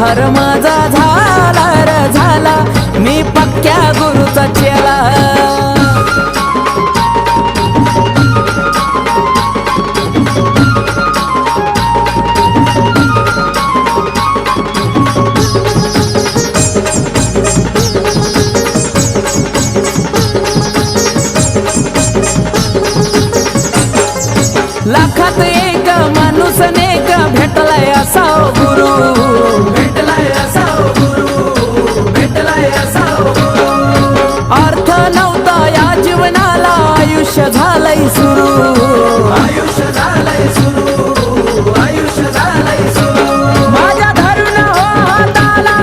उद्धार माझा झाला र झाला, मी पक्क्या गुरुचा चेला। लाखात एक माणूस नेक भेटलाय असा गुरु।